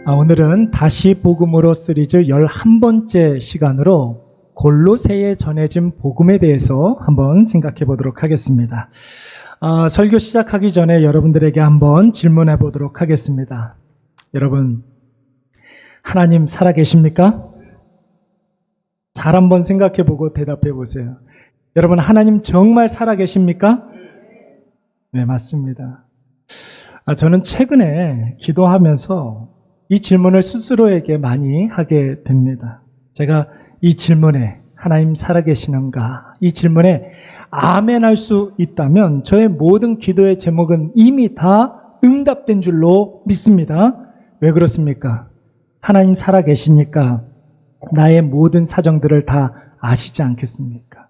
오늘은 다시 복음으로 시리즈 11번째 시간으로 골로새에 전해진 복음에 대해서 한번 생각해 보도록 하겠습니다. 설교 시작하기 전에 여러분들에게 한번 질문해 보도록 하겠습니다. 여러분, 하나님 살아계십니까? 잘 한번 생각해 보고 대답해 보세요. 여러분, 하나님 정말 살아계십니까? 네, 맞습니다. 저는 최근에 기도하면서 이 질문을 스스로에게 많이 하게 됩니다. 제가 이 질문에 하나님 살아계시는가? 이 질문에 아멘할 수 있다면 저의 모든 기도의 제목은 이미 다 응답된 줄로 믿습니다. 왜 그렇습니까? 하나님 살아계시니까 나의 모든 사정들을 다 아시지 않겠습니까?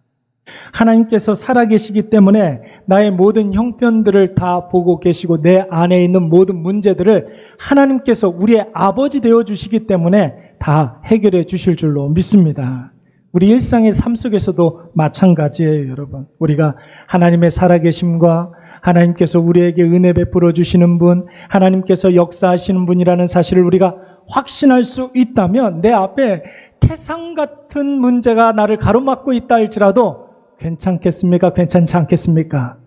하나님께서 살아계시기 때문에 나의 모든 형편들을 다 보고 계시고 내 안에 있는 모든 문제들을 하나님께서 우리의 아버지 되어주시기 때문에 다 해결해 주실 줄로 믿습니다. 우리 일상의 삶 속에서도 마찬가지예요, 여러분. 우리가 하나님의 살아계심과 하나님께서 우리에게 은혜 베풀어 주시는 분, 하나님께서 역사하시는 분이라는 사실을 우리가 확신할 수 있다면 내 앞에 태산 같은 문제가 나를 가로막고 있다 할지라도 괜찮겠습니까? 괜찮지 않겠습니까?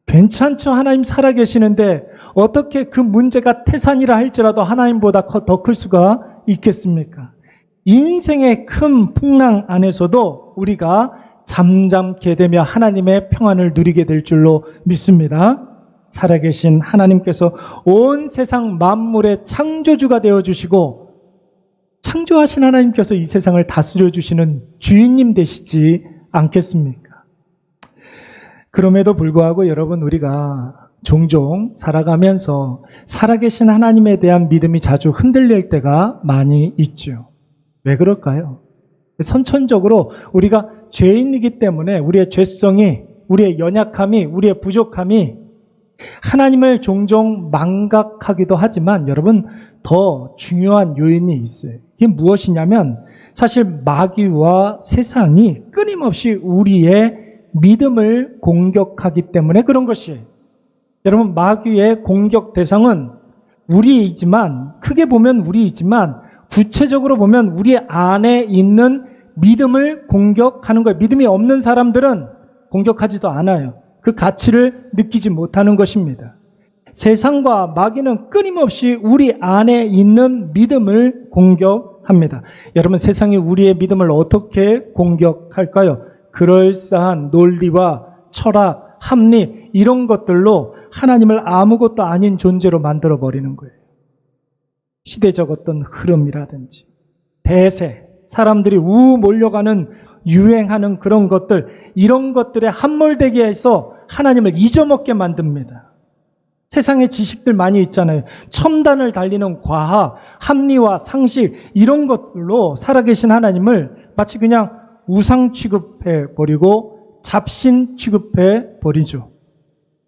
괜찮죠. 하나님 살아계시는데 어떻게 그 문제가 태산이라 할지라도 하나님보다 더 클 수가 있겠습니까? 인생의 큰 풍랑 안에서도 우리가 잠잠케 되며 하나님의 평안을 누리게 될 줄로 믿습니다. 살아계신 하나님께서 온 세상 만물의 창조주가 되어주시고 창조하신 하나님께서 이 세상을 다스려 주시는 주인님 되시지 않겠습니까? 그럼에도 불구하고 여러분, 우리가 종종 살아가면서 살아계신 하나님에 대한 믿음이 자주 흔들릴 때가 많이 있죠. 왜 그럴까요? 선천적으로 우리가 죄인이기 때문에 우리의 죄성이, 우리의 연약함이, 우리의 부족함이 하나님을 종종 망각하기도 하지만 여러분, 더 중요한 요인이 있어요. 이게 무엇이냐면 사실 마귀와 세상이 끊임없이 우리의 믿음을 공격하기 때문에 그런 것이에요. 여러분, 마귀의 공격 대상은 우리이지만, 크게 보면 우리이지만 구체적으로 보면 우리 안에 있는 믿음을 공격하는 거예요. 믿음이 없는 사람들은 공격하지도 않아요. 그 가치를 느끼지 못하는 것입니다. 세상과 마귀는 끊임없이 우리 안에 있는 믿음을 공격합니다. 여러분, 세상이 우리의 믿음을 어떻게 공격할까요? 그럴싸한 논리와 철학, 합리 이런 것들로 하나님을 아무것도 아닌 존재로 만들어버리는 거예요. 시대적 어떤 흐름이라든지 대세, 사람들이 몰려가는 유행하는 그런 것들, 이런 것들에 함몰되게 해서 하나님을 잊어먹게 만듭니다. 세상에 지식들 많이 있잖아요. 첨단을 달리는 과학, 합리와 상식 이런 것들로 살아계신 하나님을 마치 그냥 우상 취급해버리고 잡신 취급해버리죠.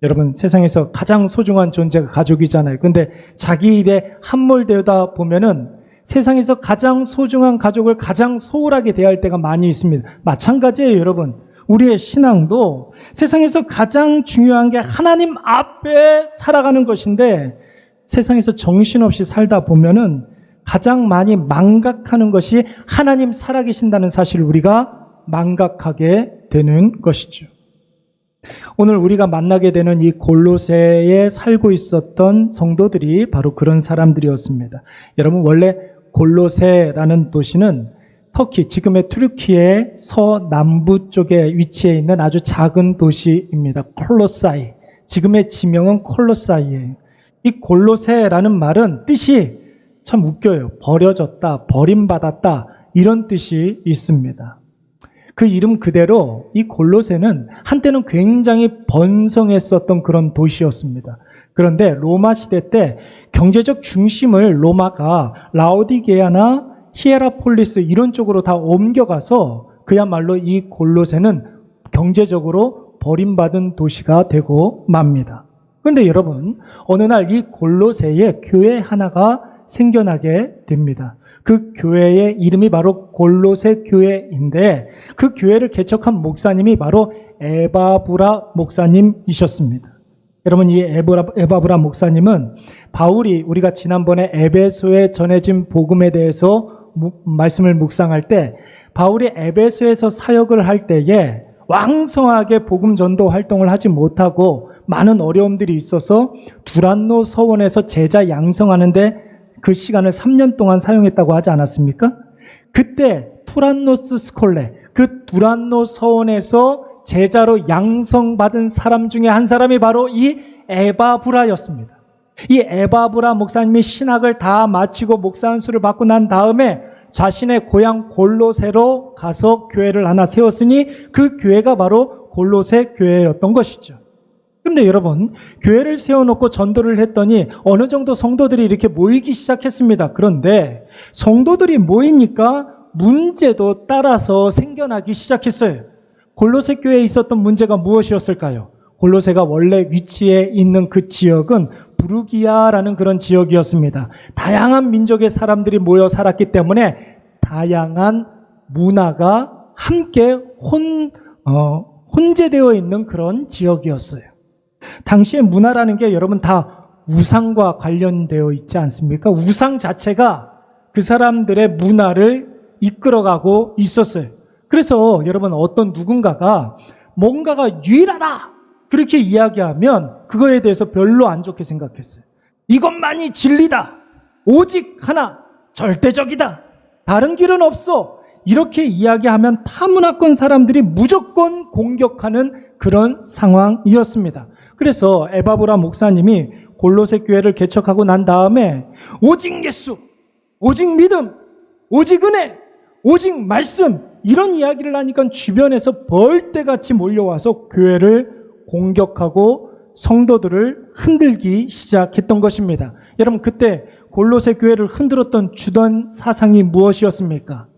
여러분, 세상에서 가장 소중한 존재가 가족이잖아요. 근데 자기 일에 함몰되다 보면은 세상에서 가장 소중한 가족을 가장 소홀하게 대할 때가 많이 있습니다. 마찬가지예요, 여러분. 우리의 신앙도 세상에서 가장 중요한 게 하나님 앞에 살아가는 것인데 세상에서 정신없이 살다 보면은 가장 많이 망각하는 것이 하나님 살아계신다는 사실을 우리가 망각하게 되는 것이죠. 오늘 우리가 만나게 되는 이 골로새에 살고 있었던 성도들이 바로 그런 사람들이었습니다. 여러분, 원래 골로새라는 도시는 터키, 지금의 투르키의 서남부 쪽에 위치해 있는 아주 작은 도시입니다. 콜로사이. 지금의 지명은 콜로사이예요. 이 골로새라는 말은 뜻이 참 웃겨요. 버려졌다, 버림받았다 이런 뜻이 있습니다. 그 이름 그대로 이 골로새는 한때는 굉장히 번성했었던 그런 도시였습니다. 그런데 로마 시대 때 경제적 중심을 로마가 라오디게아나 히에라폴리스 이런 쪽으로 다 옮겨가서 그야말로 이 골로새는 경제적으로 버림받은 도시가 되고 맙니다. 그런데 여러분, 어느 날 이 골로새에 교회 하나가 생겨나게 됩니다. 그 교회의 이름이 바로 골로새 교회인데 그 교회를 개척한 목사님이 바로 에바브라 목사님이셨습니다. 여러분, 이 에바브라 목사님은 바울이 우리가 지난번에 에베소에 전해진 복음에 대해서 말씀을 묵상할 때 바울이 에베소에서 사역을 할 때에 왕성하게 복음 전도 활동을 하지 못하고 많은 어려움들이 있어서 두란노 서원에서 제자 양성하는데 그 시간을 3년 동안 사용했다고 하지 않았습니까? 그때 투란노스 스콜레, 그 두란노 서원에서 제자로 양성받은 사람 중에 한 사람이 바로 이 에바브라였습니다. 이 에바브라 목사님이 신학을 다 마치고 목사 안수를 받고 난 다음에 자신의 고향 골로새로 가서 교회를 하나 세웠으니 그 교회가 바로 골로새 교회였던 것이죠. 그런데 여러분, 교회를 세워놓고 전도를 했더니 어느 정도 성도들이 이렇게 모이기 시작했습니다. 그런데 성도들이 모이니까 문제도 따라서 생겨나기 시작했어요. 골로새 교회에 있었던 문제가 무엇이었을까요? 골로새가 원래 위치해 있는 그 지역은 부르기아라는 그런 지역이었습니다. 다양한 민족의 사람들이 모여 살았기 때문에 다양한 문화가 함께 혼재되어 있는 그런 지역이었어요. 당시의 문화라는 게 여러분 다 우상과 관련되어 있지 않습니까? 우상 자체가 그 사람들의 문화를 이끌어가고 있었어요. 그래서 여러분 어떤 누군가가 뭔가가 유일하다 그렇게 이야기하면 그거에 대해서 별로 안 좋게 생각했어요. 이것만이 진리다. 오직 하나. 절대적이다. 다른 길은 없어. 이렇게 이야기하면 타문화권 사람들이 무조건 공격하는 그런 상황이었습니다. 그래서 에바브라 목사님이 골로새 교회를 개척하고 난 다음에 오직 예수, 오직 믿음, 오직 은혜, 오직 말씀 이런 이야기를 하니까 주변에서 벌떼같이 몰려와서 교회를 공격하고 성도들을 흔들기 시작했던 것입니다. 여러분 그때 골로새 교회를 흔들었던 주된 사상이 무엇이었습니까?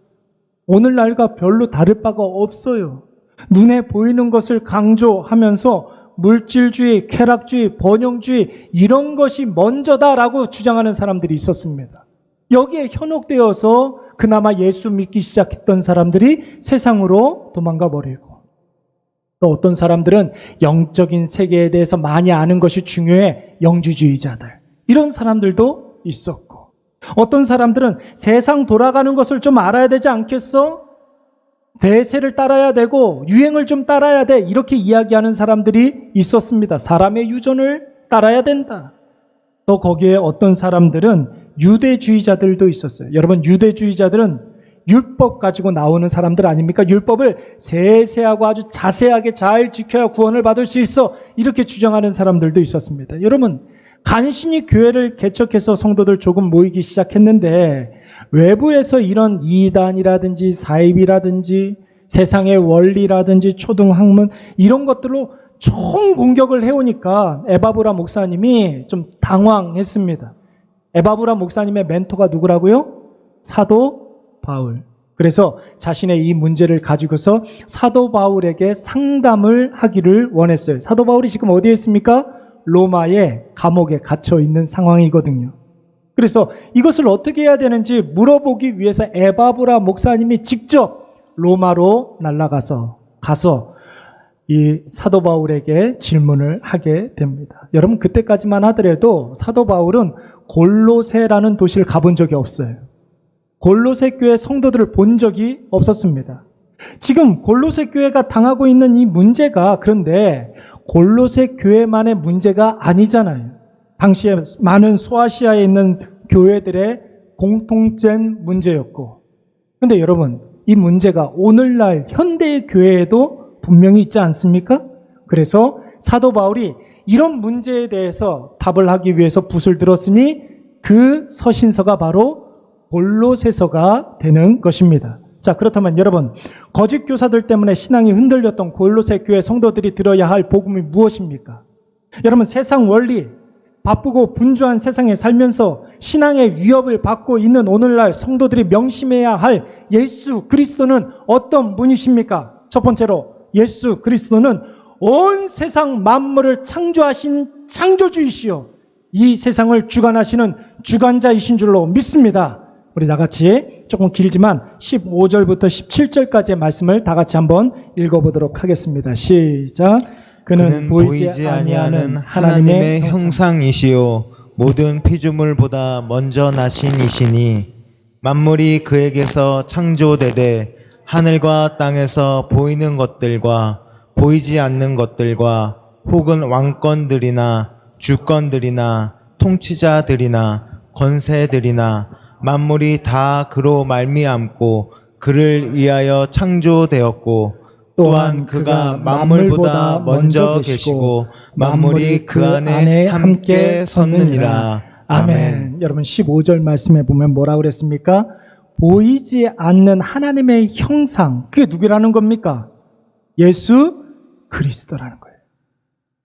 오늘날과 별로 다를 바가 없어요. 눈에 보이는 것을 강조하면서 물질주의, 쾌락주의, 번영주의 이런 것이 먼저다라고 주장하는 사람들이 있었습니다. 여기에 현혹되어서 그나마 예수 믿기 시작했던 사람들이 세상으로 도망가 버리고 또 어떤 사람들은 영적인 세계에 대해서 많이 아는 것이 중요해 영주주의자들 이런 사람들도 있었고 어떤 사람들은 세상 돌아가는 것을 좀 알아야 되지 않겠어? 대세를 따라야 되고 유행을 좀 따라야 돼 이렇게 이야기하는 사람들이 있었습니다. 사람의 유전을 따라야 된다. 또 거기에 어떤 사람들은 유대주의자들도 있었어요. 여러분 유대주의자들은 율법 가지고 나오는 사람들 아닙니까? 율법을 세세하고 아주 자세하게 잘 지켜야 구원을 받을 수 있어 이렇게 주장하는 사람들도 있었습니다. 여러분 간신히 교회를 개척해서 성도들 조금 모이기 시작했는데 외부에서 이런 이단이라든지 사입이라든지 세상의 원리라든지 초등학문 이런 것들로 총 공격을 해오니까 에바브라 목사님이 좀 당황했습니다. 에바브라 목사님의 멘토가 누구라고요? 사도 바울. 그래서 자신의 이 문제를 가지고서 사도 바울에게 상담을 하기를 원했어요. 사도 바울이 지금 어디에 있습니까? 로마의 감옥에 갇혀 있는 상황이거든요. 그래서 이것을 어떻게 해야 되는지 물어보기 위해서 에바브라 목사님이 직접 로마로 날아가서 이 사도 바울에게 질문을 하게 됩니다. 여러분 그때까지만 하더라도 사도 바울은 골로새라는 도시를 가본 적이 없어요. 골로새 교회 성도들을 본 적이 없었습니다. 지금 골로새 교회가 당하고 있는 이 문제가 그런데 골로새 교회만의 문제가 아니잖아요. 당시에 많은 소아시아에 있는 교회들의 공통된 문제였고 그런데 여러분 이 문제가 오늘날 현대의 교회에도 분명히 있지 않습니까? 그래서 사도 바울이 이런 문제에 대해서 답을 하기 위해서 붓을 들었으니 그 서신서가 바로 골로새서가 되는 것입니다. 자, 그렇다면 여러분 거짓 교사들 때문에 신앙이 흔들렸던 골로새 교회 성도들이 들어야 할 복음이 무엇입니까? 여러분 세상 원리 바쁘고 분주한 세상에 살면서 신앙의 위협을 받고 있는 오늘날 성도들이 명심해야 할 예수 그리스도는 어떤 분이십니까? 첫 번째로 예수 그리스도는 온 세상 만물을 창조하신 창조주이시요 이 세상을 주관하시는 주관자이신 줄로 믿습니다. 우리 다 같이 조금 길지만 15절부터 17절까지의 말씀을 다 같이 한번 읽어보도록 하겠습니다. 시작. 그는 보이지 아니하는 하나님의 형상이시요 모든 피조물보다 먼저 나신 이시니 만물이 그에게서 창조되되 하늘과 땅에서 보이는 것들과 보이지 않는 것들과 혹은 왕권들이나 주권들이나 통치자들이나 권세들이나 만물이 다 그로 말미암고 그를 위하여 창조되었고 또한 그가 만물보다 먼저 계시고 만물이 그 안에 함께 섰느니라. 아멘. 여러분 15절 말씀에 보면 뭐라고 그랬습니까? 보이지 않는 하나님의 형상, 그게 누구라는 겁니까? 예수 그리스도라는 거예요.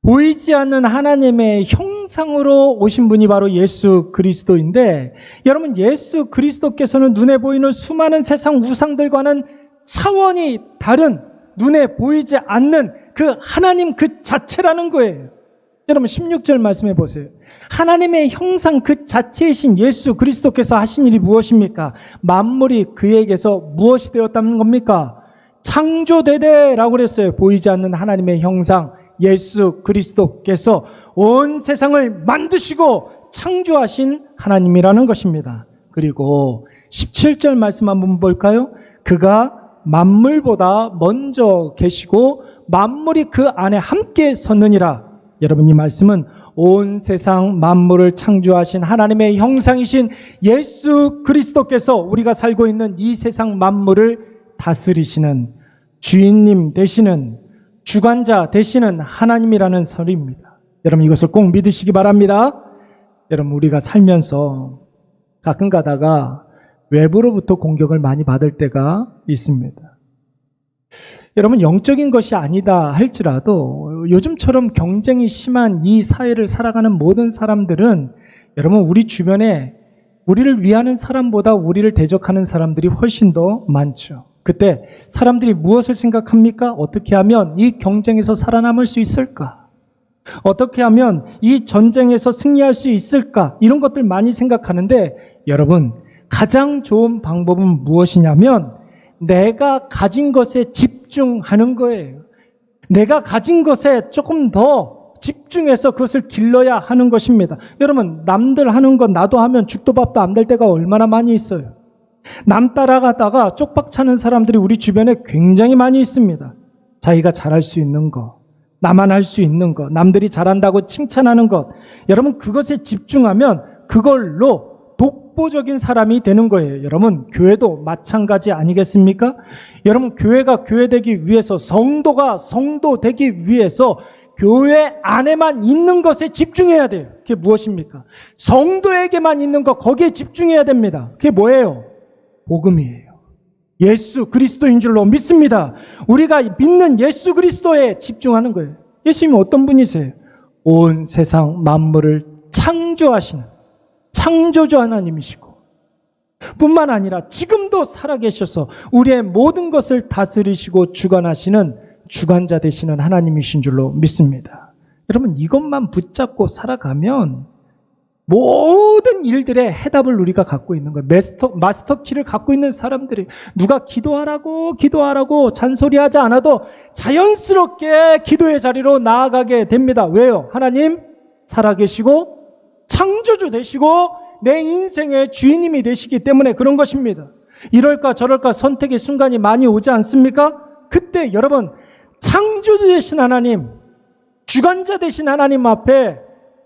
보이지 않는 하나님의 형상으로 오신 분이 바로 예수 그리스도인데, 여러분 예수 그리스도께서는 눈에 보이는 수많은 세상 우상들과는 차원이 다른, 눈에 보이지 않는 그 하나님 그 자체라는 거예요. 여러분 16절 말씀해 보세요. 하나님의 형상 그 자체이신 예수 그리스도께서 하신 일이 무엇입니까? 만물이 그에게서 무엇이 되었다는 겁니까? 창조되되라고 그랬어요. 보이지 않는 하나님의 형상 예수 그리스도께서 온 세상을 만드시고 창조하신 하나님이라는 것입니다. 그리고 17절 말씀 한번 볼까요? 그가 만물보다 먼저 계시고 만물이 그 안에 함께 섰느니라. 여러분 이 말씀은 온 세상 만물을 창조하신 하나님의 형상이신 예수 그리스도께서 우리가 살고 있는 이 세상 만물을 다스리시는 주인님 되시는 주관자 되시는 하나님이라는 설입니다. 여러분 이것을 꼭 믿으시기 바랍니다. 여러분 우리가 살면서 가끔 가다가 외부로부터 공격을 많이 받을 때가 있습니다. 여러분 영적인 것이 아니다 할지라도 요즘처럼 경쟁이 심한 이 사회를 살아가는 모든 사람들은 여러분 우리 주변에 우리를 위하는 사람보다 우리를 대적하는 사람들이 훨씬 더 많죠. 그때 사람들이 무엇을 생각합니까? 어떻게 하면 이 경쟁에서 살아남을 수 있을까? 어떻게 하면 이 전쟁에서 승리할 수 있을까? 이런 것들 많이 생각하는데 여러분 가장 좋은 방법은 무엇이냐면 내가 가진 것에 집중하는 거예요. 내가 가진 것에 조금 더 집중해서 그것을 길러야 하는 것입니다. 여러분 남들 하는 것 나도 하면 죽도 밥도 안 될 때가 얼마나 많이 있어요. 남 따라가다가 쪽박 차는 사람들이 우리 주변에 굉장히 많이 있습니다. 자기가 잘할 수 있는 것, 나만 할 수 있는 것, 남들이 잘한다고 칭찬하는 것, 여러분 그것에 집중하면 그걸로 독보적인 사람이 되는 거예요. 여러분 교회도 마찬가지 아니겠습니까? 여러분 교회가 교회되기 위해서, 성도가 성도 되기 위해서 교회 안에만 있는 것에 집중해야 돼요. 그게 무엇입니까? 성도에게만 있는 것, 거기에 집중해야 됩니다. 그게 뭐예요? 복음이에요. 예수 그리스도인 줄로 믿습니다. 우리가 믿는 예수 그리스도에 집중하는 거예요. 예수님이 어떤 분이세요? 온 세상 만물을 창조하시는 창조주 하나님이시고 뿐만 아니라 지금도 살아계셔서 우리의 모든 것을 다스리시고 주관하시는 주관자 되시는 하나님이신 줄로 믿습니다. 여러분 이것만 붙잡고 살아가면 모든 일들의 해답을 우리가 갖고 있는 거예요. 마스터 키를 갖고 있는 사람들이 누가 기도하라고 잔소리하지 않아도 자연스럽게 기도의 자리로 나아가게 됩니다. 왜요? 하나님 살아계시고 창조주 되시고 내 인생의 주인님이 되시기 때문에 그런 것입니다. 이럴까 저럴까 선택의 순간이 많이 오지 않습니까? 그때 여러분 창조주 되신 하나님, 주관자 되신 하나님 앞에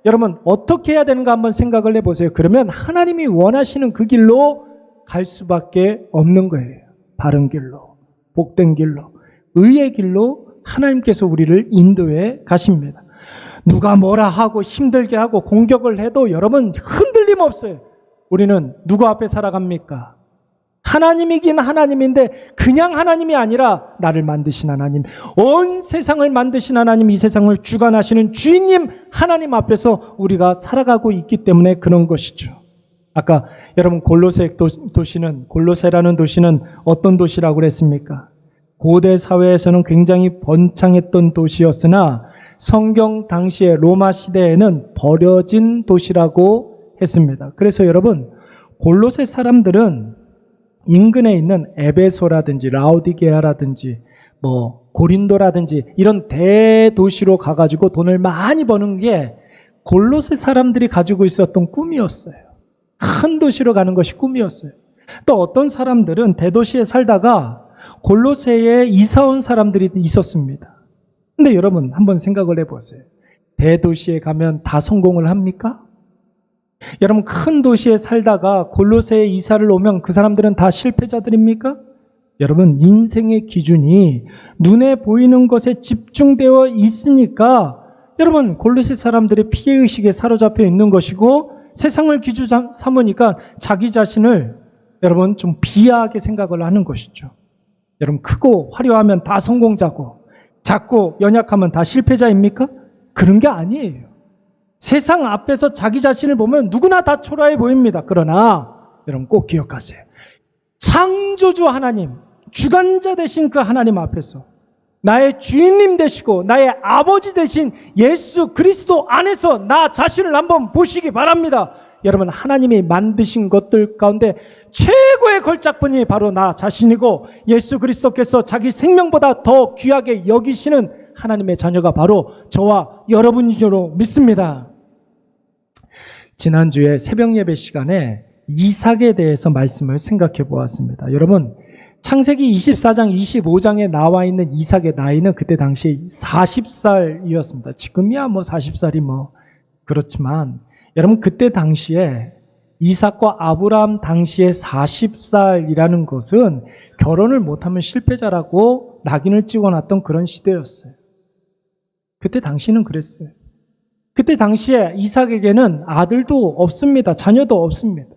여러분 어떻게 해야 되는가 한번 생각을 해보세요. 그러면 하나님이 원하시는 그 길로 갈 수밖에 없는 거예요. 바른 길로, 복된 길로, 의의 길로 하나님께서 우리를 인도해 가십니다. 누가 뭐라 하고 힘들게 하고 공격을 해도 여러분 흔들림 없어요. 우리는 누구 앞에 살아갑니까? 하나님이긴 하나님인데 그냥 하나님이 아니라 나를 만드신 하나님, 온 세상을 만드신 하나님, 이 세상을 주관하시는 주인님 하나님 앞에서 우리가 살아가고 있기 때문에 그런 것이죠. 아까 여러분 골로새라는 도시는 어떤 도시라고 그랬습니까? 고대 사회에서는 굉장히 번창했던 도시였으나 성경 당시의 로마 시대에는 버려진 도시라고 했습니다. 그래서 여러분 골로새 사람들은 인근에 있는 에베소라든지 라오디게아라든지 고린도라든지 이런 대도시로 가가지고 돈을 많이 버는 게 골로새 사람들이 가지고 있었던 꿈이었어요. 큰 도시로 가는 것이 꿈이었어요. 또 어떤 사람들은 대도시에 살다가 골로새에 이사 온 사람들이 있었습니다. 근데 여러분 한번 생각을 해보세요. 대도시에 가면 다 성공을 합니까? 여러분 큰 도시에 살다가 골로새에 이사를 오면 그 사람들은 다 실패자들입니까? 여러분 인생의 기준이 눈에 보이는 것에 집중되어 있으니까 여러분 골로새 사람들의 피해의식에 사로잡혀 있는 것이고 세상을 기준 삼으니까 자기 자신을 여러분 좀 비하하게 생각을 하는 것이죠. 여러분 크고 화려하면 다 성공자고 작고 연약하면 다 실패자입니까? 그런 게 아니에요. 세상 앞에서 자기 자신을 보면 누구나 다 초라해 보입니다. 그러나 여러분 꼭 기억하세요. 창조주 하나님, 주관자 되신 그 하나님 앞에서 나의 주인님 되시고 나의 아버지 되신 예수 그리스도 안에서 나 자신을 한번 보시기 바랍니다. 여러분 하나님이 만드신 것들 가운데 최고의 걸작품이 바로 나 자신이고 예수 그리스도께서 자기 생명보다 더 귀하게 여기시는 하나님의 자녀가 바로 저와 여러분인 줄로 믿습니다. 지난주에 새벽 예배 시간에 이삭에 대해서 말씀을 생각해 보았습니다. 여러분 창세기 24장 25장에 나와 있는 이삭의 나이는 그때 당시 40살이었습니다. 지금이야 뭐 40살이 뭐 그렇지만 여러분 그때 당시에 이삭과 아브라함 당시에 40살이라는 것은 결혼을 못하면 실패자라고 낙인을 찍어놨던 그런 시대였어요. 그때 당시는 그랬어요. 그때 당시에 이삭에게는 아들도 없습니다. 자녀도 없습니다.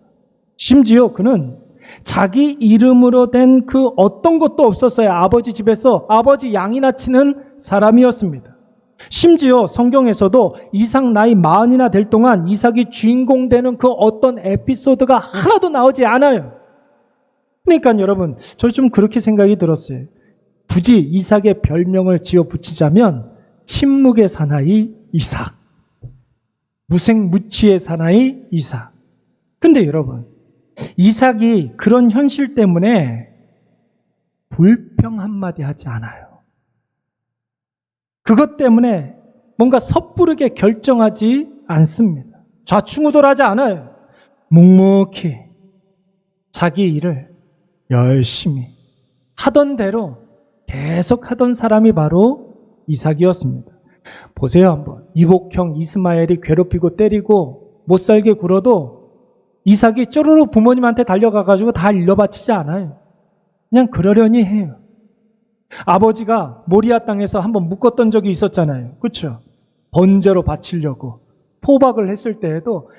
심지어 그는 자기 이름으로 된 그 어떤 것도 없었어요. 아버지 집에서 아버지 양이나 치는 사람이었습니다. 심지어 성경에서도 이삭 나이 40이나 될 동안 이삭이 주인공 되는 그 어떤 에피소드가 하나도 나오지 않아요. 그러니까 여러분 저 좀 그렇게 생각이 들었어요. 굳이 이삭의 별명을 지어 붙이자면 침묵의 사나이 이삭, 무색무취의 사나이 이삭. 근데 여러분 이삭이 그런 현실 때문에 불평 한마디 하지 않아요. 그것 때문에 뭔가 섣부르게 결정하지 않습니다. 좌충우돌하지 않아요. 묵묵히 자기 일을 열심히 하던 대로 계속 하던 사람이 바로 이삭이었습니다. 보세요 한번. 이복형 이스마엘이 괴롭히고 때리고 못살게 굴어도 이삭이 쪼르르 부모님한테 달려가가지고 다 일러바치지 않아요. 그냥 그러려니 해요. 아버지가 모리아 땅에서 한번 묶었던 적이 있었잖아요. 그렇죠? 번제로 바치려고 포박을 했을 때에도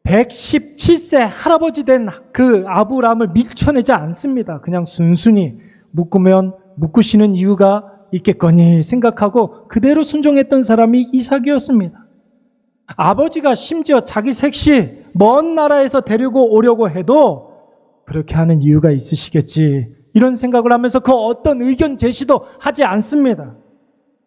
117세 할아버지 된 그 아브라함을 밀쳐내지 않습니다. 그냥 순순히 묶으면 묶으시는 이유가 있겠거니 생각하고 그대로 순종했던 사람이 이삭이었습니다. 아버지가 심지어 자기 색시 먼 나라에서 데리고 오려고 해도 그렇게 하는 이유가 있으시겠지 이런 생각을 하면서 그 어떤 의견 제시도 하지 않습니다.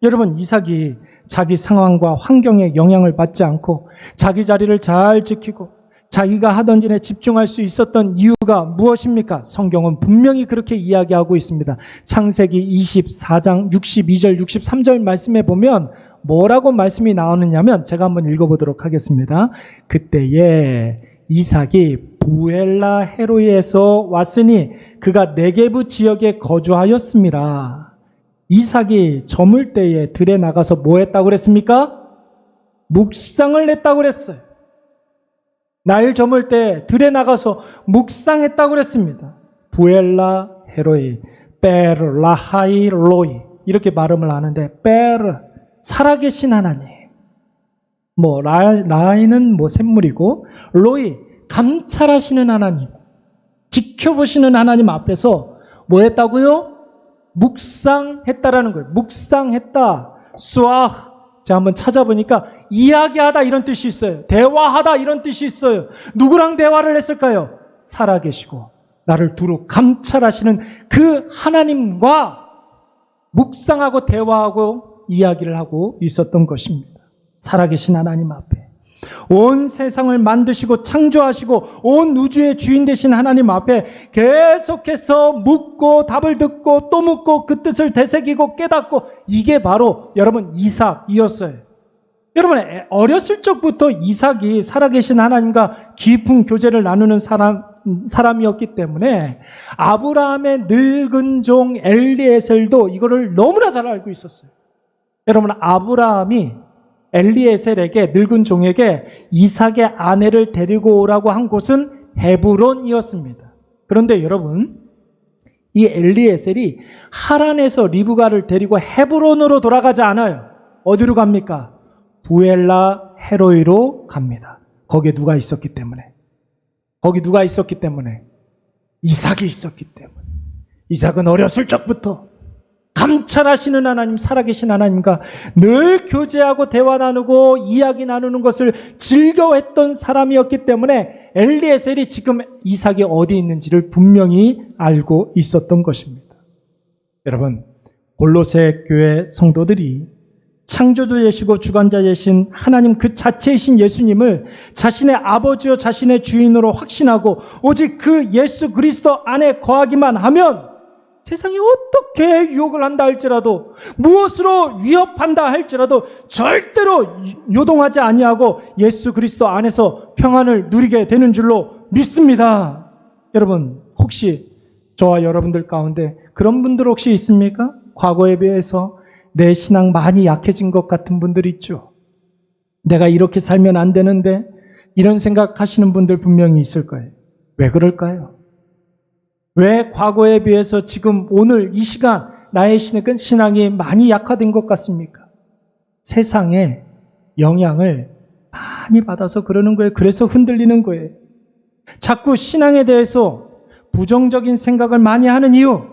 여러분 이삭이 자기 상황과 환경에 영향을 받지 않고 자기 자리를 잘 지키고 자기가 하던 일에 집중할 수 있었던 이유가 무엇입니까? 성경은 분명히 그렇게 이야기하고 있습니다. 창세기 24장 62절 63절 말씀에 보면 뭐라고 말씀이 나오느냐면 제가 한번 읽어보도록 하겠습니다. 그때에 이삭이 부엘라 헤로이에서 왔으니 그가 네게부 지역에 거주하였습니다. 이삭이 저물 때에 들에 나가서 뭐 했다고 그랬습니까? 묵상을 했다고 그랬어요. 날 저물 때 들에 나가서 묵상했다고 그랬습니다. 부엘라 헤로이, 베르라하이 로이 이렇게 발음을 하는데 베르 살아계신 하나님, 뭐 라이는 뭐 샘물이고 로이 감찰하시는 하나님, 지켜보시는 하나님 앞에서 뭐 했다고요? 묵상했다라는 거예요. 묵상했다. 수아. 제가 한번 찾아보니까 이야기하다 이런 뜻이 있어요. 대화하다 이런 뜻이 있어요. 누구랑 대화를 했을까요? 살아계시고 나를 두루 감찰하시는 그 하나님과 묵상하고 대화하고 이야기를 하고 있었던 것입니다. 살아계신 하나님 앞에. 온 세상을 만드시고 창조하시고 온 우주의 주인 되신 하나님 앞에 계속해서 묻고 답을 듣고 또 묻고 그 뜻을 되새기고 깨닫고, 이게 바로 여러분 이삭이었어요. 여러분 어렸을 적부터 이삭이 살아계신 하나님과 깊은 교제를 나누는 사람이었기 때문에 아브라함의 늙은 종 엘리에셀도 이거를 너무나 잘 알고 있었어요. 여러분 아브라함이 엘리에셀에게, 늙은 종에게 이삭의 아내를 데리고 오라고 한 곳은 헤브론이었습니다. 그런데 여러분, 이 엘리에셀이 하란에서 리브가를 데리고 헤브론으로 돌아가지 않아요. 어디로 갑니까? 부엘라 헤로이로 갑니다. 거기에 누가 있었기 때문에. 거기 누가 있었기 때문에? 이삭이 있었기 때문에. 이삭은 어렸을 적부터 감찰하시는 하나님, 살아계신 하나님과 늘 교제하고 대화 나누고 이야기 나누는 것을 즐겨했던 사람이었기 때문에 엘리에셀이 지금 이삭이 어디 있는지를 분명히 알고 있었던 것입니다. 여러분, 골로새 교회 성도들이 창조주 되시고 주관자 되신 하나님 그 자체이신 예수님을 자신의 아버지요 자신의 주인으로 확신하고 오직 그 예수 그리스도 안에 거하기만 하면 세상이 어떻게 유혹을 한다 할지라도, 무엇으로 위협한다 할지라도 절대로 요동하지 아니하고 예수 그리스도 안에서 평안을 누리게 되는 줄로 믿습니다. 여러분, 혹시 저와 여러분들 가운데 그런 분들 혹시 있습니까? 과거에 비해서 내 신앙 많이 약해진 것 같은 분들 있죠. 내가 이렇게 살면 안 되는데, 이런 생각하시는 분들 분명히 있을 거예요. 왜 그럴까요? 왜 과거에 비해서 지금 오늘 이 시간 나의 신앙이 많이 약화된 것 같습니까? 세상의 영향을 많이 받아서 그러는 거예요. 그래서 흔들리는 거예요. 자꾸 신앙에 대해서 부정적인 생각을 많이 하는 이유,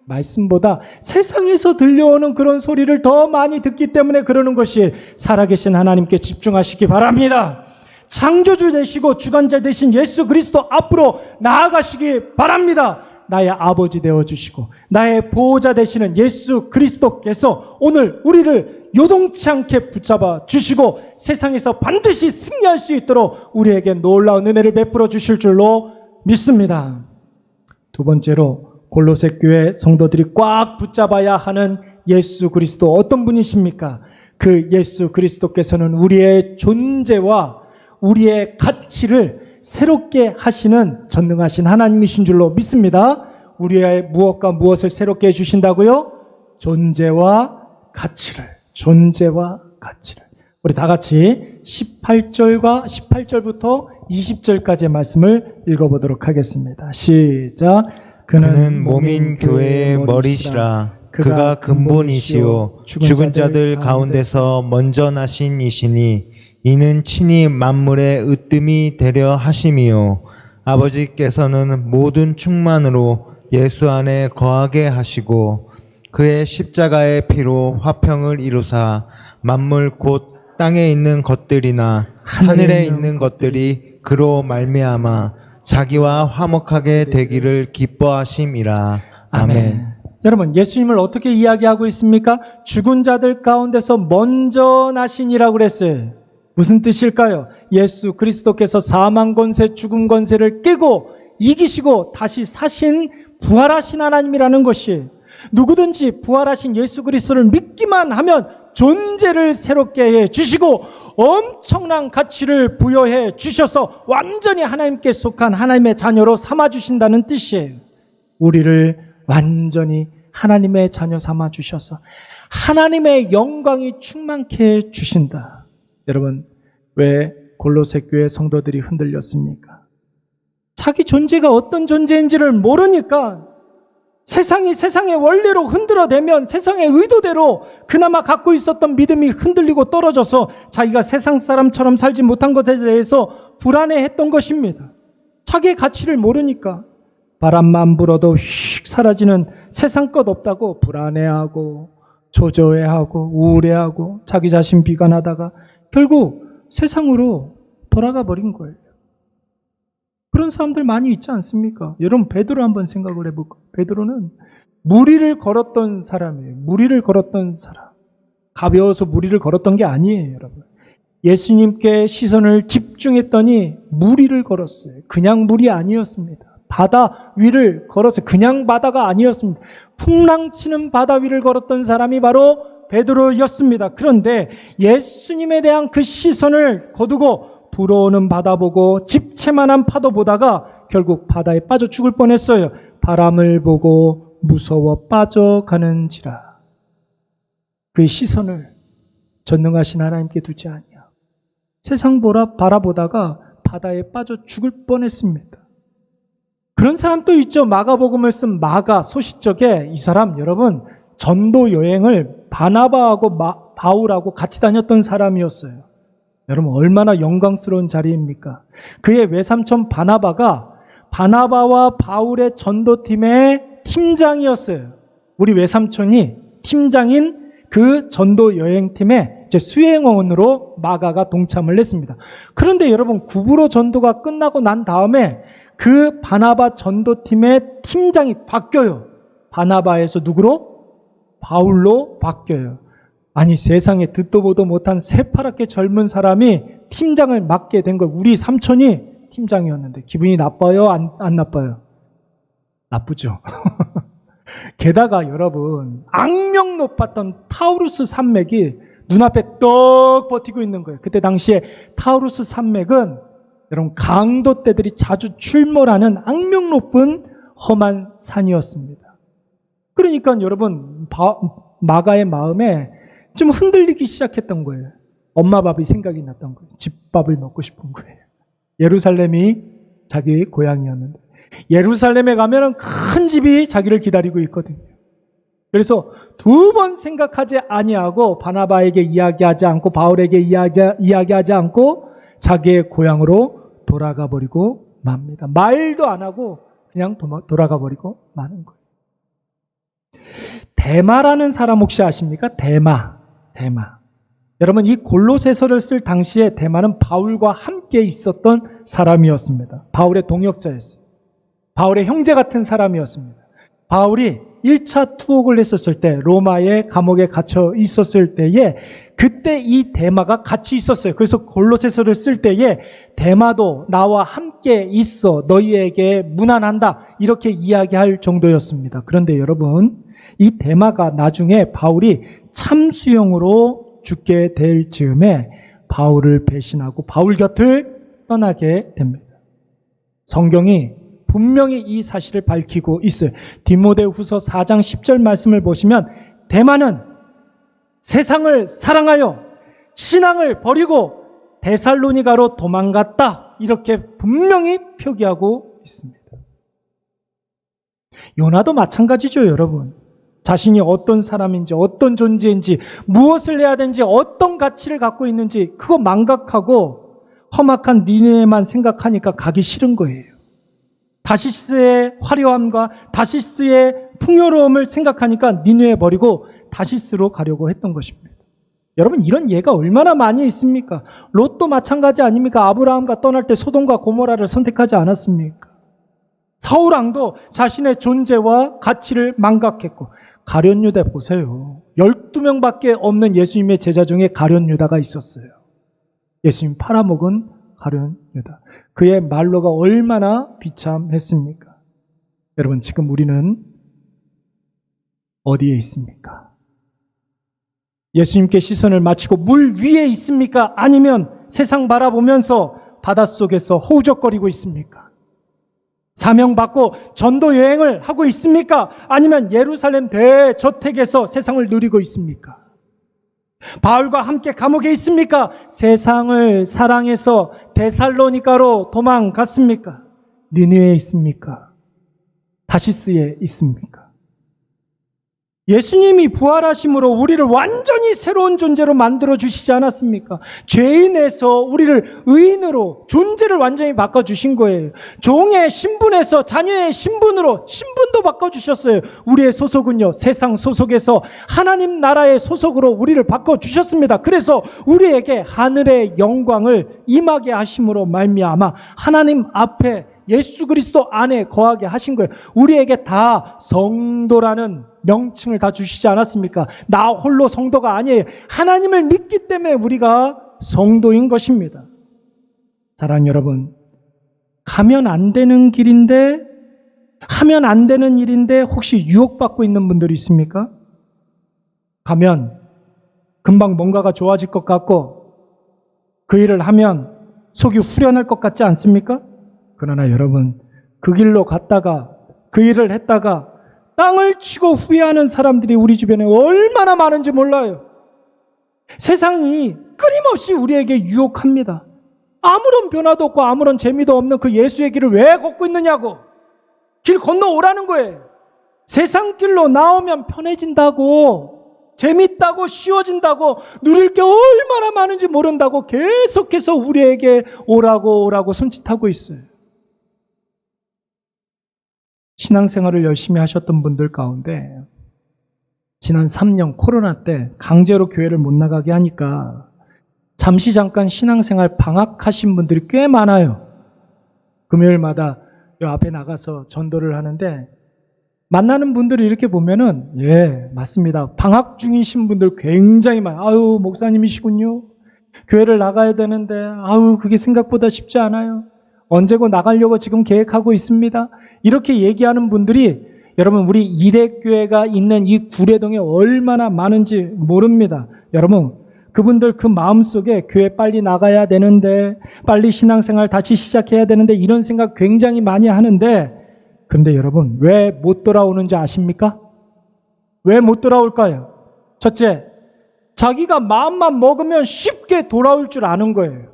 말씀보다 세상에서 들려오는 그런 소리를 더 많이 듣기 때문에 그러는 것이, 살아계신 하나님께 집중하시기 바랍니다. 창조주 되시고 주관자 되신 예수 그리스도 앞으로 나아가시기 바랍니다. 나의 아버지 되어주시고 나의 보호자 되시는 예수 그리스도께서 오늘 우리를 요동치 않게 붙잡아 주시고 세상에서 반드시 승리할 수 있도록 우리에게 놀라운 은혜를 베풀어 주실 줄로 믿습니다. 두 번째로, 골로새 교회 성도들이 꽉 붙잡아야 하는 예수 그리스도, 어떤 분이십니까? 그 예수 그리스도께서는 우리의 존재와 우리의 가치를 새롭게 하시는 전능하신 하나님이신 줄로 믿습니다. 우리의 무엇과 무엇을 새롭게 해주신다고요? 존재와 가치를. 우리 다 같이 18절부터 20절까지의 말씀을 읽어보도록 하겠습니다. 시작. 그는 몸인 교회의 머리시라. 그가 근본이시요 죽은 자들 가운데서 먼저 나신 이시니 이는 친히 만물의 으뜸이 되려 하심이요 아버지께서는 모든 충만으로 예수 안에 거하게 하시고 그의 십자가의 피로 화평을 이루사 만물 곧 땅에 있는 것들이나 하늘에 있는 것들이 그로 말미암아 자기와 화목하게 되기를 기뻐하심이라. 아멘. 여러분, 예수님을 어떻게 이야기하고 있습니까? 죽은 자들 가운데서 먼저 나신이라고 그랬어요. 무슨 뜻일까요? 예수 그리스도께서 사망 권세, 죽음 권세를 깨고 이기시고 다시 사신 부활하신 하나님이라는 것이, 누구든지 부활하신 예수 그리스도를 믿기만 하면 존재를 새롭게 해 주시고 엄청난 가치를 부여해 주셔서 완전히 하나님께 속한 하나님의 자녀로 삼아 주신다는 뜻이에요. 우리를 완전히 하나님의 자녀 삼아 주셔서 하나님의 영광이 충만케 해 주신다. 여러분, 왜 골로새 교회 성도들이 흔들렸습니까? 자기 존재가 어떤 존재인지를 모르니까 세상이 세상의 원리로 흔들어대면 세상의 의도대로 그나마 갖고 있었던 믿음이 흔들리고 떨어져서 자기가 세상 사람처럼 살지 못한 것에 대해서 불안해했던 것입니다. 자기의 가치를 모르니까 바람만 불어도 휙 사라지는 세상 것 없다고 불안해하고 조조해하고 우울해하고 자기 자신 비관하다가 결국 세상으로 돌아가 버린 거예요. 그런 사람들 많이 있지 않습니까? 여러분, 베드로 한번 생각을 해볼까요? 베드로는 무리를 걸었던 사람이에요. 무리를 걸었던 사람. 가벼워서 무리를 걸었던 게 아니에요, 여러분. 예수님께 시선을 집중했더니 물 위를 걸었어요. 그냥 물이 아니었습니다. 바다 위를 걸었어요. 그냥 바다가 아니었습니다. 풍랑치는 바다 위를 걸었던 사람이 바로 베드로였습니다. 그런데 예수님에 대한 그 시선을 거두고 불어오는 바다 보고 집채만한 파도 보다가 결국 바다에 빠져 죽을 뻔했어요. 바람을 보고 무서워 빠져가는지라. 그의 시선을 전능하신 하나님께 두지 아니야. 세상 바라보다가 바다에 빠져 죽을 뻔했습니다. 그런 사람 또 있죠. 마가복음을 쓴 마가 소시적에 이 사람 여러분 전도 여행을 바나바하고 바울하고 같이 다녔던 사람이었어요. 여러분 얼마나 영광스러운 자리입니까? 그의 외삼촌 바나바가 바나바와 바울의 전도팀의 팀장이었어요. 우리 외삼촌이 팀장인 그 전도 여행팀의 수행원으로 마가가 동참을 했습니다. 그런데 여러분 구브로 전도가 끝나고 난 다음에 그 바나바 전도팀의 팀장이 바뀌어요. 바나바에서 누구로? 바울로 바뀌어요. 아니 세상에 듣도 보도 못한 새파랗게 젊은 사람이 팀장을 맡게 된 거예요. 우리 삼촌이 팀장이었는데 기분이 나빠요? 안 나빠요? 나쁘죠. 게다가 여러분 악명 높았던 타우루스 산맥이 눈앞에 떡 버티고 있는 거예요. 그때 당시에 타우루스 산맥은 여러분 강도떼들이 자주 출몰하는 악명 높은 험한 산이었습니다. 그러니까 여러분 마가의 마음에 좀 흔들리기 시작했던 거예요. 엄마 밥이 생각이 났던 거예요. 집밥을 먹고 싶은 거예요. 예루살렘이 자기의 고향이었는데 예루살렘에 가면 큰 집이 자기를 기다리고 있거든요. 그래서 두 번 생각하지 아니하고 바나바에게 이야기하지 않고 바울에게 이야기하지 않고 자기의 고향으로 돌아가 버리고 맙니다. 말도 안 하고 그냥 돌아가 버리고 마는 거예요. 데마라는 사람 혹시 아십니까? 데마. 여러분 이 골로새서를 쓸 당시에 데마는 바울과 함께 있었던 사람이었습니다. 바울의 동역자였어요. 바울의 형제 같은 사람이었습니다. 바울이 1차 투옥을 했었을 때 로마의 감옥에 갇혀 있었을 때에 그때 이 데마가 같이 있었어요. 그래서 골로새서를 쓸 때에 데마도 나와 함께 있어 너희에게 문안한다 이렇게 이야기할 정도였습니다. 그런데 여러분 이 데마가 나중에 바울이 참수형으로 죽게 될 즈음에 바울을 배신하고 바울 곁을 떠나게 됩니다. 성경이 분명히 이 사실을 밝히고 있어요. 디모데후서 4장 10절 말씀을 보시면 데마는 세상을 사랑하여 신앙을 버리고 데살로니가로 도망갔다. 이렇게 분명히 표기하고 있습니다. 요나도 마찬가지죠, 여러분. 자신이 어떤 사람인지, 어떤 존재인지, 무엇을 해야 되는지, 어떤 가치를 갖고 있는지 그거 망각하고 험악한 니느웨만 생각하니까 가기 싫은 거예요. 다시스의 화려함과 다시스의 풍요로움을 생각하니까 니느웨 버리고 다시스로 가려고 했던 것입니다. 여러분 이런 예가 얼마나 많이 있습니까? 롯도 마찬가지 아닙니까? 아브라함과 떠날 때 소돔과 고모라를 선택하지 않았습니까? 사울왕도 자신의 존재와 가치를 망각했고 가룟유다 보세요. 12명밖에 없는 예수님의 제자 중에 가룟유다가 있었어요. 예수님 팔아먹은 가룟유다. 그의 말로가 얼마나 비참했습니까? 여러분 지금 우리는 어디에 있습니까? 예수님께 시선을 맞추고 물 위에 있습니까? 아니면 세상 바라보면서 바닷속에서 허우적거리고 있습니까? 사명받고 전도 여행을 하고 있습니까? 아니면 예루살렘 대저택에서 세상을 누리고 있습니까? 바울과 함께 감옥에 있습니까? 세상을 사랑해서 데살로니가로 도망갔습니까? 니느웨에 있습니까? 다시스에 있습니까? 예수님이 부활하심으로 우리를 완전히 새로운 존재로 만들어 주시지 않았습니까? 죄인에서 우리를 의인으로 존재를 완전히 바꿔주신 거예요. 종의 신분에서 자녀의 신분으로 신분도 바꿔주셨어요. 우리의 소속은요, 세상 소속에서 하나님 나라의 소속으로 우리를 바꿔주셨습니다. 그래서 우리에게 하늘의 영광을 임하게 하심으로 말미암아 하나님 앞에 예수 그리스도 안에 거하게 하신 거예요. 우리에게 다 성도라는 명칭을 다 주시지 않았습니까? 나 홀로 성도가 아니에요. 하나님을 믿기 때문에 우리가 성도인 것입니다. 사랑하는 여러분, 가면 안 되는 길인데, 하면 안 되는 일인데 혹시 유혹받고 있는 분들이 있습니까? 가면 금방 뭔가가 좋아질 것 같고 그 일을 하면 속이 후련할 것 같지 않습니까? 그러나 여러분, 그 길로 갔다가 그 일을 했다가 땅을 치고 후회하는 사람들이 우리 주변에 얼마나 많은지 몰라요. 세상이 끊임없이 우리에게 유혹합니다. 아무런 변화도 없고 아무런 재미도 없는 그 예수의 길을 왜 걷고 있느냐고. 길 건너오라는 거예요. 세상 길로 나오면 편해진다고, 재밌다고, 쉬워진다고, 누릴 게 얼마나 많은지 모른다고 계속해서 우리에게 오라고 손짓하고 있어요. 신앙생활을 열심히 하셨던 분들 가운데 지난 3년 코로나 때 강제로 교회를 못 나가게 하니까 잠시 잠깐 신앙생활 방학하신 분들이 꽤 많아요. 금요일마다 요 앞에 나가서 전도를 하는데 만나는 분들을 이렇게 보면은 예, 맞습니다. 방학 중이신 분들 굉장히 많아요. 아유, 목사님이시군요. 교회를 나가야 되는데 아유, 그게 생각보다 쉽지 않아요. 언제고 나가려고 지금 계획하고 있습니다. 이렇게 얘기하는 분들이 여러분, 우리 이레교회가 있는 이 구례동에 얼마나 많은지 모릅니다. 여러분, 그분들 그 마음속에 교회 빨리 나가야 되는데, 빨리 신앙생활 다시 시작해야 되는데 이런 생각 굉장히 많이 하는데, 그런데 여러분, 왜 못 돌아오는지 아십니까? 왜 못 돌아올까요? 첫째, 자기가 마음만 먹으면 쉽게 돌아올 줄 아는 거예요.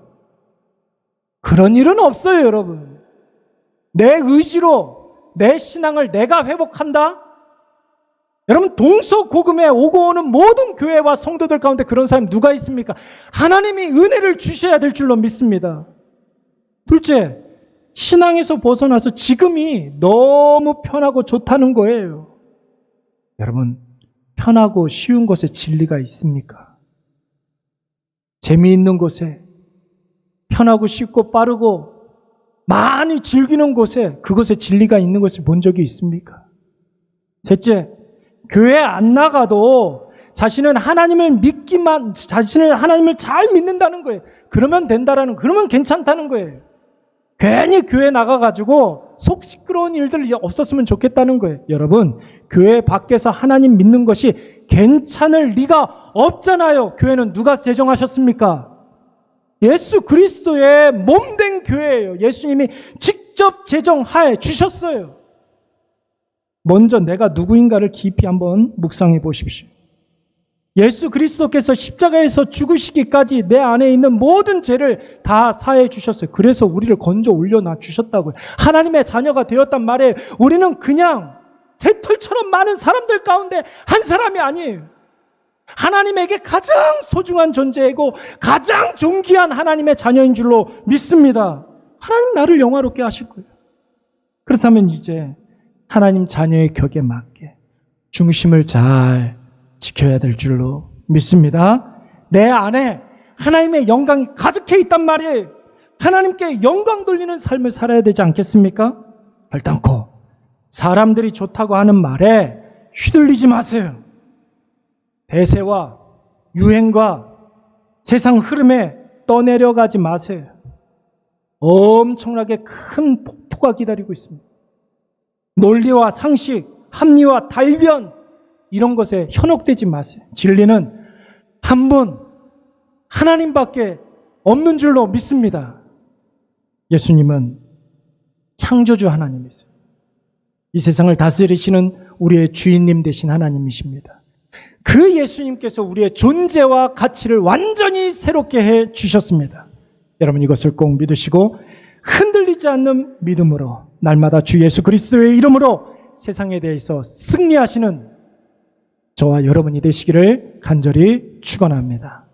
그런 일은 없어요, 여러분. 내 의지로 내 신앙을 내가 회복한다? 여러분, 동서고금에 오고 오는 모든 교회와 성도들 가운데 그런 사람이 누가 있습니까? 하나님이 은혜를 주셔야 될 줄로 믿습니다. 둘째, 신앙에서 벗어나서 지금이 너무 편하고 좋다는 거예요. 여러분, 편하고 쉬운 곳에 진리가 있습니까? 재미있는 곳에, 편하고 쉽고 빠르고 많이 즐기는 곳에, 그곳에 진리가 있는 것을 본 적이 있습니까? 셋째, 교회 안 나가도 자신은 하나님을 자신을 하나님을 잘 믿는다는 거예요. 그러면 된다라는, 그러면 괜찮다는 거예요. 괜히 교회 나가가지고 속 시끄러운 일들이 없었으면 좋겠다는 거예요. 여러분, 교회 밖에서 하나님 믿는 것이 괜찮을 리가 없잖아요. 교회는 누가 제정하셨습니까? 예수 그리스도의 몸된 교회예요. 예수님이 직접 제정하여 주셨어요. 먼저 내가 누구인가를 깊이 한번 묵상해 보십시오. 예수 그리스도께서 십자가에서 죽으시기까지 내 안에 있는 모든 죄를 다 사해 주셨어요. 그래서 우리를 건져 올려놔 주셨다고요. 하나님의 자녀가 되었단 말이에요. 우리는 그냥 새털처럼 많은 사람들 가운데 한 사람이 아니에요. 하나님에게 가장 소중한 존재이고 가장 존귀한 하나님의 자녀인 줄로 믿습니다. 하나님 나를 영화롭게 하실 거예요. 그렇다면 이제 하나님 자녀의 격에 맞게 중심을 잘 지켜야 될 줄로 믿습니다. 내 안에 하나님의 영광이 가득해 있단 말이에요. 하나님께 영광 돌리는 삶을 살아야 되지 않겠습니까? 결단코 사람들이 좋다고 하는 말에 휘둘리지 마세요. 대세와 유행과 세상 흐름에 떠내려가지 마세요. 엄청나게 큰 폭포가 기다리고 있습니다. 논리와 상식, 합리와 달변, 이런 것에 현혹되지 마세요. 진리는 한 분, 하나님밖에 없는 줄로 믿습니다. 예수님은 창조주 하나님이세요. 이 세상을 다스리시는 우리의 주인님 되신 하나님이십니다. 그 예수님께서 우리의 존재와 가치를 완전히 새롭게 해 주셨습니다. 여러분, 이것을 꼭 믿으시고 흔들리지 않는 믿음으로 날마다 주 예수 그리스도의 이름으로 세상에 대해서 승리하시는 저와 여러분이 되시기를 간절히 축원합니다.